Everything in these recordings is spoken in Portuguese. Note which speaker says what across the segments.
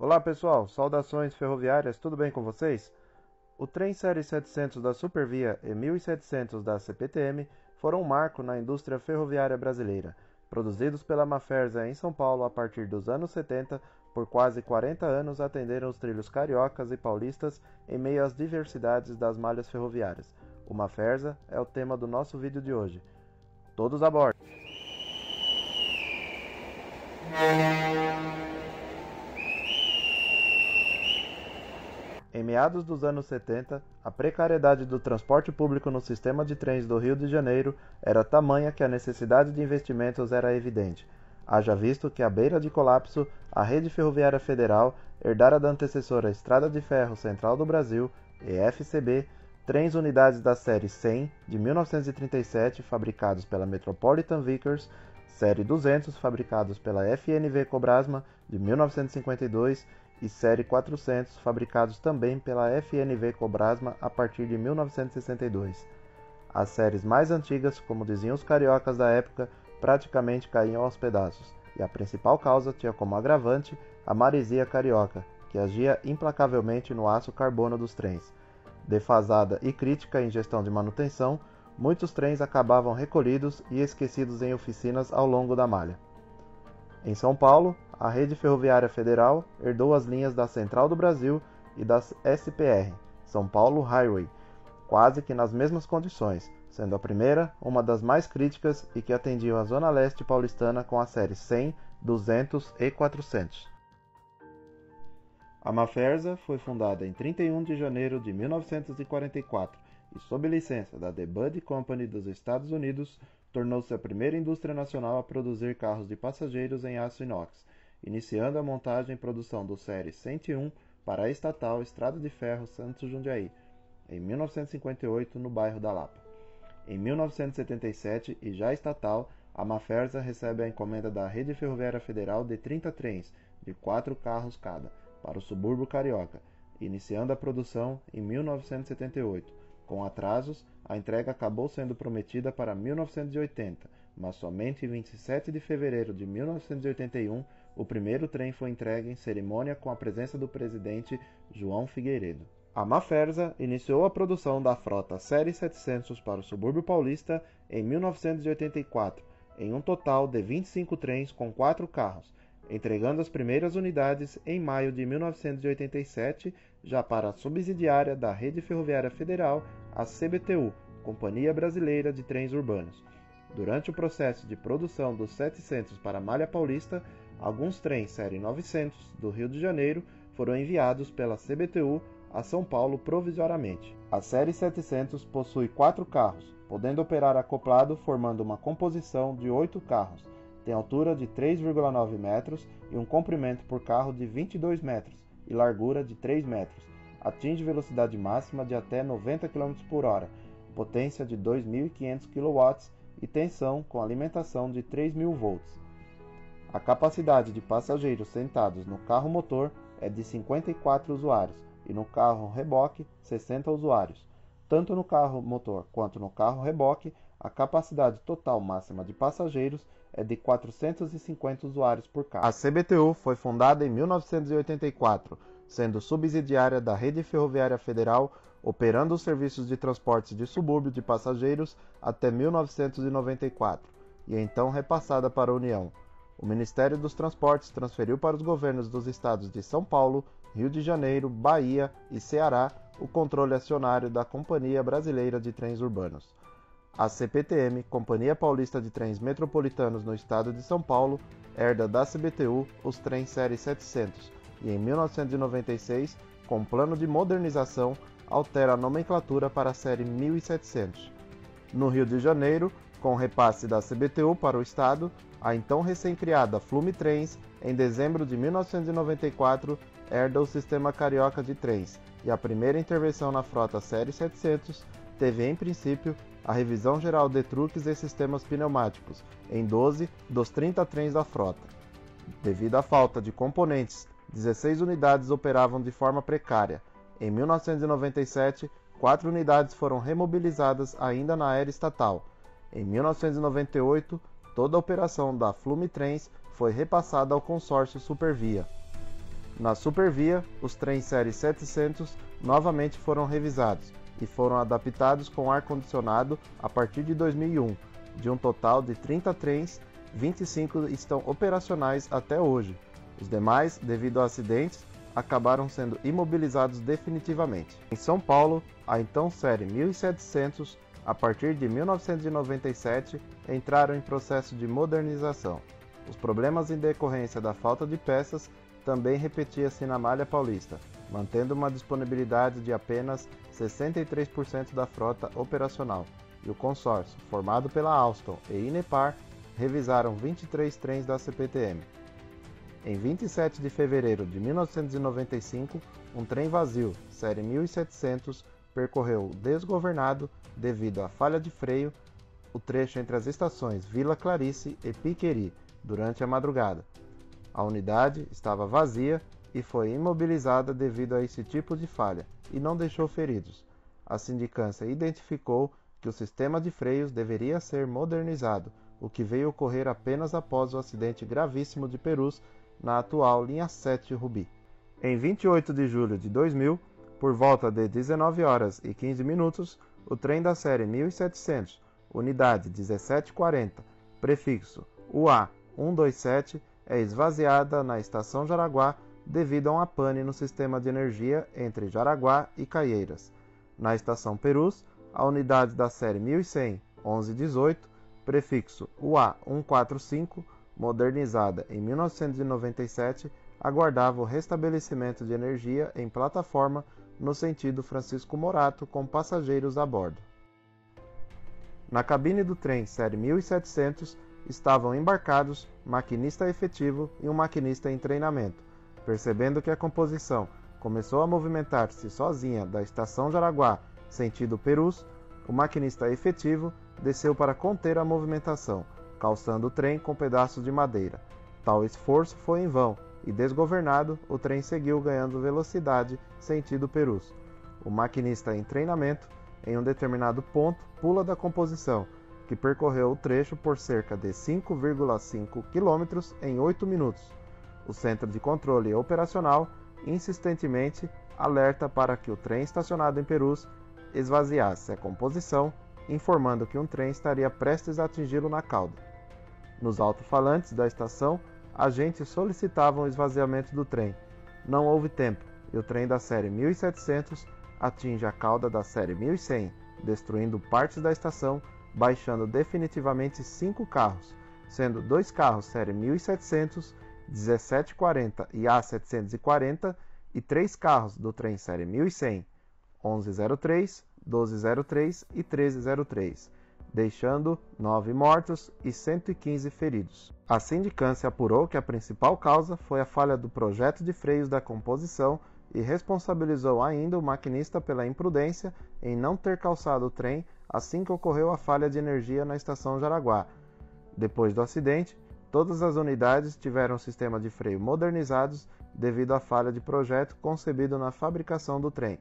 Speaker 1: Olá pessoal, saudações ferroviárias, tudo bem com vocês? O trem série 700 da Supervia e 1700 da CPTM foram um marco na indústria ferroviária brasileira. Produzidos pela Mafferza em São Paulo a partir dos anos 70, por quase 40 anos atenderam os trilhos cariocas e paulistas em meio às diversidades das malhas ferroviárias. O Mafferza é o tema do nosso vídeo de hoje. Todos a bordo! Em meados dos anos 70, a precariedade do transporte público no sistema de trens do Rio de Janeiro era tamanha que a necessidade de investimentos era evidente. Haja visto que, à beira de colapso, a Rede Ferroviária Federal herdara da antecessora Estrada de Ferro Central do Brasil, EFCB, trens unidades da série 100 de 1937 fabricados pela Metropolitan Vickers, série 200 fabricados pela FNV Cobrasma de 1952 e série 400 fabricados também pela FNV Cobrasma a partir de 1962. As séries mais antigas, como diziam os cariocas da época, praticamente caíam aos pedaços, e a principal causa tinha como agravante a maresia carioca, que agia implacavelmente no aço carbono dos trens. Defasada e crítica em gestão de manutenção, muitos trens acabavam recolhidos e esquecidos em oficinas ao longo da malha. Em São Paulo, a Rede Ferroviária Federal herdou as linhas da Central do Brasil e das SPR, São Paulo Highway, quase que nas mesmas condições, sendo a primeira uma das mais críticas e que atendiam a Zona Leste paulistana com as séries 100, 200 e 400. A Mafferza foi fundada em 31 de janeiro de 1944 e, sob licença da The Budd Company dos Estados Unidos, tornou-se a primeira indústria nacional a produzir carros de passageiros em aço inox, iniciando a montagem e produção do série 101 para a estatal Estrada de Ferro Santos Jundiaí, em 1958, no bairro da Lapa. Em 1977, e já estatal, a Mafferza recebe a encomenda da Rede Ferroviária Federal de 30 trens, de 4 carros cada, para o subúrbio carioca, iniciando a produção em 1978. Com atrasos, a entrega acabou sendo prometida para 1980, mas somente em 27 de fevereiro de 1981 o primeiro trem foi entregue em cerimônia com a presença do presidente João Figueiredo. A Mafferza iniciou a produção da frota Série 700 para o subúrbio paulista em 1984, em um total de 25 trens com 4 carros, entregando as primeiras unidades em maio de 1987, já para a subsidiária da Rede Ferroviária Federal, a CBTU, Companhia Brasileira de Trens Urbanos. Durante o processo de produção dos 700 para a Malha Paulista, alguns trens série 900 do Rio de Janeiro foram enviados pela CBTU a São Paulo provisoriamente. A série 700 possui 4 carros, podendo operar acoplado formando uma composição de 8 carros. Tem altura de 3,9 metros e um comprimento por carro de 22 metros e largura de 3 metros. Atinge velocidade máxima de até 90 km por hora, potência de 2.500 kW e tensão com alimentação de 3.000 volts. A capacidade de passageiros sentados no carro motor é de 54 usuários e no carro reboque 60 usuários. Tanto no carro motor quanto no carro reboque, a capacidade total máxima de passageiros é de 450 usuários por carro. A CBTU foi fundada em 1984, sendo subsidiária da Rede Ferroviária Federal, operando os serviços de transportes de subúrbio de passageiros até 1994, e então repassada para a União. O Ministério dos Transportes transferiu para os governos dos estados de São Paulo, Rio de Janeiro, Bahia e Ceará o controle acionário da Companhia Brasileira de Trens Urbanos. A CPTM, Companhia Paulista de Trens Metropolitanos no estado de São Paulo, herda da CBTU os trens série 700 e, em 1996, com plano de modernização, altera a nomenclatura para a série 1700. No Rio de Janeiro, com repasse da CBTU para o estado, a então recém-criada Flume Trens, em dezembro de 1994, herda o sistema carioca de trens, e a primeira intervenção na frota série 700 teve, em princípio, a revisão geral de truques e sistemas pneumáticos em 12 dos 30 trens da frota. Devido à falta de componentes, 16 unidades operavam de forma precária. Em 1997, 4 unidades foram remobilizadas ainda na era estatal. Em 1998, toda a operação da Flume Trens foi repassada ao consórcio Supervia. Na Supervia, os trens série 700 novamente foram revisados e foram adaptados com ar-condicionado a partir de 2001. De um total de 30 trens, 25 estão operacionais até hoje. Os demais, devido a acidentes, acabaram sendo imobilizados definitivamente. Em São Paulo, a então série 1700, a partir de 1997, entraram em processo de modernização. Os problemas em decorrência da falta de peças também repetia-se na Malha Paulista, mantendo uma disponibilidade de apenas 63% da frota operacional, e o consórcio, formado pela Alstom e Inepar, revisaram 23 trens da CPTM. Em 27 de fevereiro de 1995, um trem vazio, série 1700, percorreu desgovernado devido à falha de freio o trecho entre as estações Vila Clarice e Piqueri durante a madrugada. A unidade estava vazia e foi imobilizada devido a esse tipo de falha e não deixou feridos. A sindicância identificou que o sistema de freios deveria ser modernizado, o que veio ocorrer apenas após o acidente gravíssimo de Perus na atual linha 7 Rubi. Em 28 de julho de 2000, por volta de 19 horas e 15 minutos, o trem da série 1700, unidade 1740, prefixo UA127, é esvaziada na estação Jaraguá devido a uma pane no sistema de energia entre Jaraguá e Caieiras. Na estação Perus, a unidade da série 1100, 1118, prefixo UA145, modernizada em 1997, aguardava o restabelecimento de energia em plataforma no sentido Francisco Morato com passageiros a bordo. Na cabine do trem série 1700 estavam embarcados maquinista efetivo e um maquinista em treinamento. Percebendo que a composição começou a movimentar-se sozinha da estação Jaraguá sentido Perus, o maquinista efetivo desceu para conter a movimentação, calçando o trem com pedaços de madeira. Tal esforço foi em vão e, desgovernado, o trem seguiu ganhando velocidade sentido Perus. O maquinista em treinamento, em um determinado ponto, pula da composição, que percorreu o trecho por cerca de 5,5 km em 8 minutos. O centro de controle operacional insistentemente alerta para que o trem estacionado em Perus esvaziasse a composição, informando que um trem estaria prestes a atingi-lo na cauda. Nos alto-falantes da estação, agentes solicitavam o esvaziamento do trem. Não houve tempo, e o trem da série 1700 atinge a cauda da série 1100, destruindo partes da estação, baixando definitivamente 5 carros, sendo 2 carros série 1700, 1740 e A740 e 3 carros do trem série 1100, 1103, 1203 e 1303, deixando 9 mortos e 115 feridos. A sindicância apurou que a principal causa foi a falha do projeto de freios da composição e responsabilizou ainda o maquinista pela imprudência em não ter calçado o trem assim que ocorreu a falha de energia na estação Jaraguá. Depois do acidente, todas as unidades tiveram sistema de freio modernizados devido à falha de projeto concebido na fabricação do trem.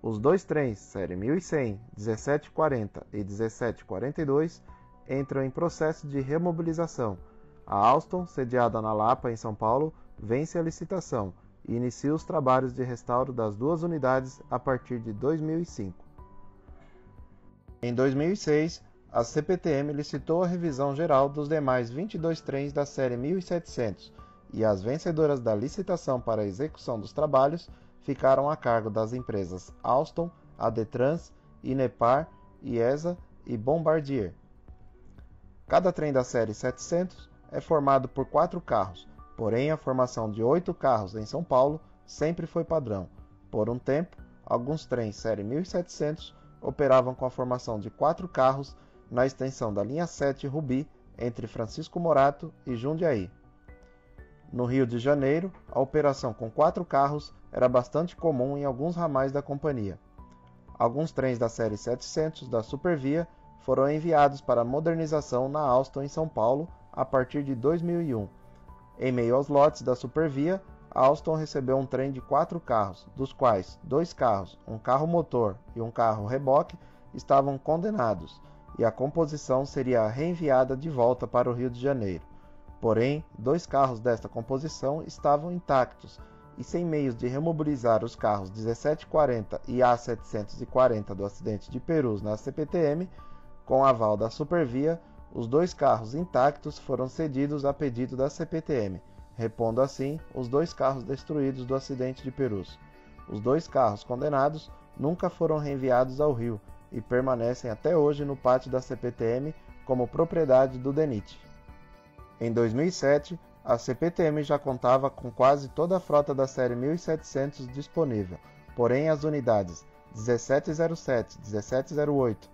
Speaker 1: Os 2 trens série 1100, 1740 e 1742 entram em processo de remobilização. A Alstom, sediada na Lapa, em São Paulo, vence a licitação e inicia os trabalhos de restauro das 2 unidades a partir de 2005. Em 2006, a CPTM licitou a revisão geral dos demais 22 trens da série 1700 e as vencedoras da licitação para a execução dos trabalhos ficaram a cargo das empresas Alstom, Adetrans, Inepar, IESA e Bombardier. Cada trem da série 700 é formado por 4 carros, porém a formação de 8 carros em São Paulo sempre foi padrão. Por um tempo, alguns trens série 1700 operavam com a formação de 4 carros na extensão da linha 7 Rubi entre Francisco Morato e Jundiaí. No Rio de Janeiro, a operação com 4 carros era bastante comum em alguns ramais da companhia. Alguns trens da série 700 da Supervia foram enviados para modernização na Alstom em São Paulo a partir de 2001. Em meio aos lotes da Supervia, a Alstom recebeu um trem de 4 carros, dos quais 2 carros, um carro motor e um carro reboque, estavam condenados, e a composição seria reenviada de volta para o Rio de Janeiro. Porém, 2 carros desta composição estavam intactos e sem meios de remobilizar os carros 1740 e A740 do acidente de Perus na CPTM, com aval da Supervia, os dois carros intactos foram cedidos a pedido da CPTM, repondo assim os dois carros destruídos do acidente de Perus. Os dois carros condenados nunca foram reenviados ao Rio e permanecem até hoje no pátio da CPTM como propriedade do DENIT. Em 2007, a CPTM já contava com quase toda a frota da série 1700 disponível, porém as unidades 1707, 1708,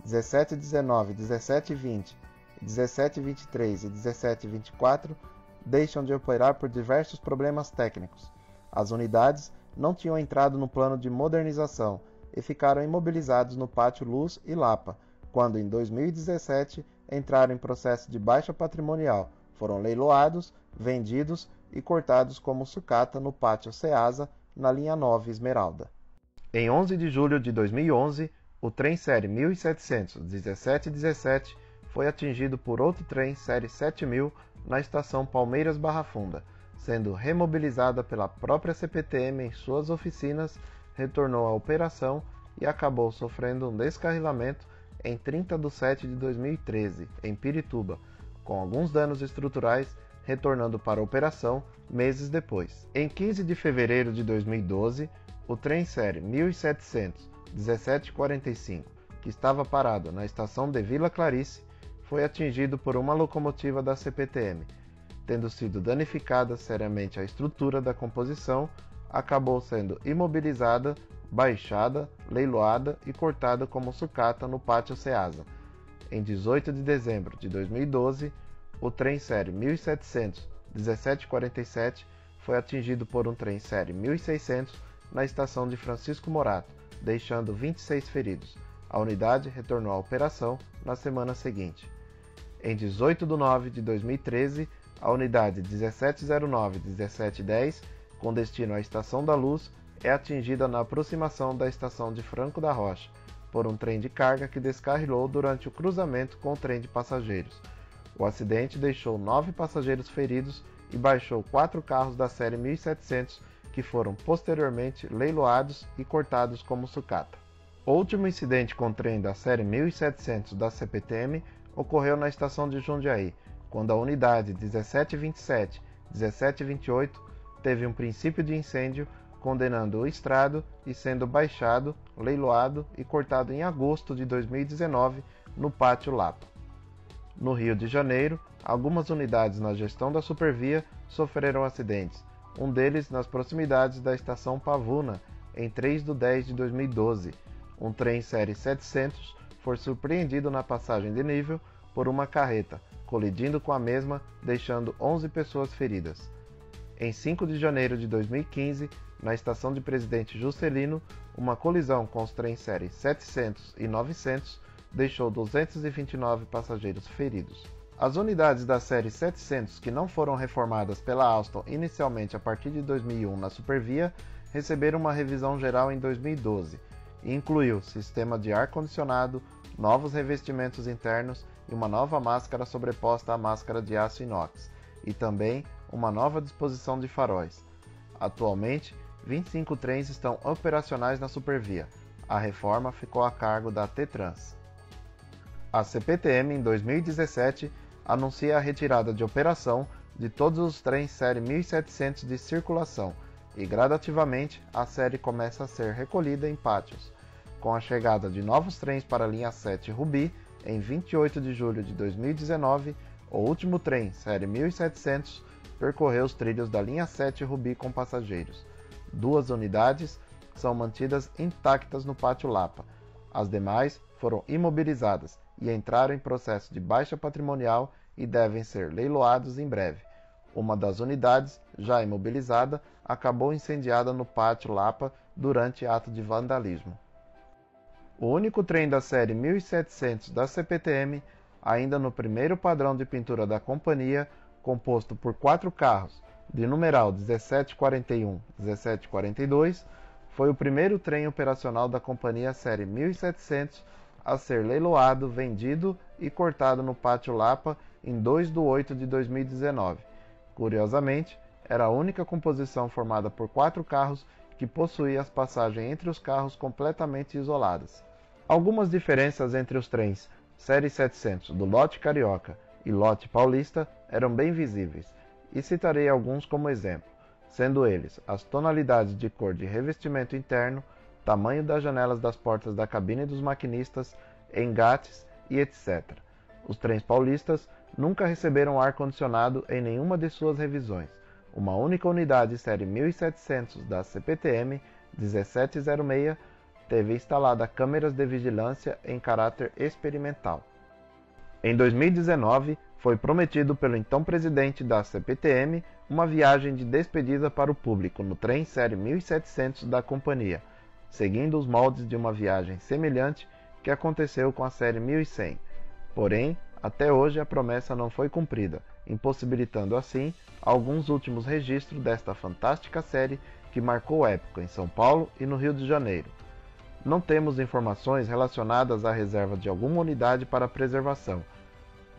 Speaker 1: 1719, 1720, 1723 e 1724 deixam de operar por diversos problemas técnicos. As unidades não tinham entrado no plano de modernização e ficaram imobilizados no pátio Luz e Lapa, quando em 2017 entraram em processo de baixa patrimonial, foram leiloados, vendidos e cortados como sucata no pátio Ceasa, na linha 9 Esmeralda. Em 11 de julho de 2011, o trem série 1700 1717 foi atingido por outro trem série 7000 na estação Palmeiras Barra Funda, sendo remobilizada pela própria CPTM em suas oficinas, retornou à operação e acabou sofrendo um descarrilamento em 30 de setembro de 2013, em Pirituba, com alguns danos estruturais, retornando para a operação meses depois. Em 15 de fevereiro de 2012, o trem série 1700 1745, que estava parado na estação de Vila Clarice, foi atingido por uma locomotiva da CPTM. Tendo sido danificada seriamente a estrutura da composição, acabou sendo imobilizada, baixada, leiloada e cortada como sucata no pátio Ceasa. Em 18 de dezembro de 2012, o trem série 1700 1747 foi atingido por um trem série 1600 na estação de Francisco Morato, deixando 26 feridos. A unidade retornou à operação na semana seguinte. Em 18 de nove de 2013, a unidade 1709-1710, com destino à Estação da Luz, é atingida na aproximação da estação de Franco da Rocha, por um trem de carga que descarrilou durante o cruzamento com o trem de passageiros. O acidente deixou 9 passageiros feridos e baixou 4 carros da série 1700, que foram posteriormente leiloados e cortados como sucata. O último incidente com trem da série 1700 da CPTM ocorreu na estação de Jundiaí, quando a unidade 1727-1728 teve um princípio de incêndio, condenando o estrado e sendo baixado, leiloado e cortado em agosto de 2019 no Pátio Lapa. No Rio de Janeiro, algumas unidades na gestão da Supervia sofreram acidentes, um deles nas proximidades da estação Pavuna, em 3 de 10 de 2012. Um trem série 700 foi surpreendido na passagem de nível por uma carreta, colidindo com a mesma, deixando 11 pessoas feridas. Em 5 de janeiro de 2015, na estação de Presidente Juscelino, uma colisão com os trens série 700 e 900 deixou 229 passageiros feridos. As unidades da série 700 que não foram reformadas pela Alstom inicialmente a partir de 2001 na Supervia receberam uma revisão geral em 2012 e incluiu sistema de ar-condicionado, novos revestimentos internos e uma nova máscara sobreposta à máscara de aço inox, e também uma nova disposição de faróis. Atualmente, 25 trens estão operacionais na Supervia. A reforma ficou a cargo da T-Trans. A CPTM, em 2017, anuncia a retirada de operação de todos os trens série 1700 de circulação e, gradativamente, a série começa a ser recolhida em pátios. Com a chegada de novos trens para a linha 7 Rubi, em 28 de julho de 2019, o último trem, série 1700, percorreu os trilhos da linha 7 Rubi com passageiros. 2 unidades são mantidas intactas no Pátio Lapa. As demais foram imobilizadas e entraram em processo de baixa patrimonial e devem ser leiloados em breve. Uma das unidades, já imobilizada, acabou incendiada no Pátio Lapa durante ato de vandalismo. O único trem da série 1700 da CPTM, ainda no primeiro padrão de pintura da companhia, composto por 4 carros, de numeral 1741-1742, foi o primeiro trem operacional da companhia série 1700 a ser leiloado, vendido e cortado no Pátio Lapa em 2 de 8 de 2019. Curiosamente, era a única composição formada por 4 carros que possuía as passagens entre os carros completamente isoladas. Algumas diferenças entre os trens Série 700 do lote carioca e lote paulista eram bem visíveis, e citarei alguns como exemplo, sendo eles as tonalidades de cor de revestimento interno, tamanho das janelas das portas da cabine dos maquinistas, engates e etc. Os trens paulistas nunca receberam ar-condicionado em nenhuma de suas revisões. Uma única unidade série 1700 da CPTM 1706 teve instalada câmeras de vigilância em caráter experimental. Em 2019, foi prometido pelo então presidente da CPTM uma viagem de despedida para o público no trem série 1700 da companhia, seguindo os moldes de uma viagem semelhante que aconteceu com a série 1100. Porém, até hoje a promessa não foi cumprida, impossibilitando assim alguns últimos registros desta fantástica série que marcou época em São Paulo e no Rio de Janeiro. Não temos informações relacionadas à reserva de alguma unidade para preservação.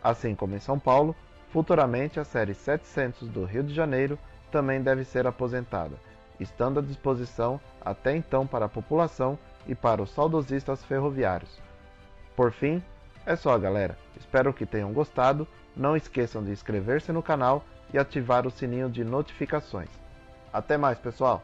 Speaker 1: Assim como em São Paulo, futuramente a série 700 do Rio de Janeiro também deve ser aposentada, estando à disposição até então para a população e para os saudosistas ferroviários. Por fim, é só, galera. Espero que tenham gostado. Não esqueçam de inscrever-se no canal e ativar o sininho de notificações. Até mais, pessoal!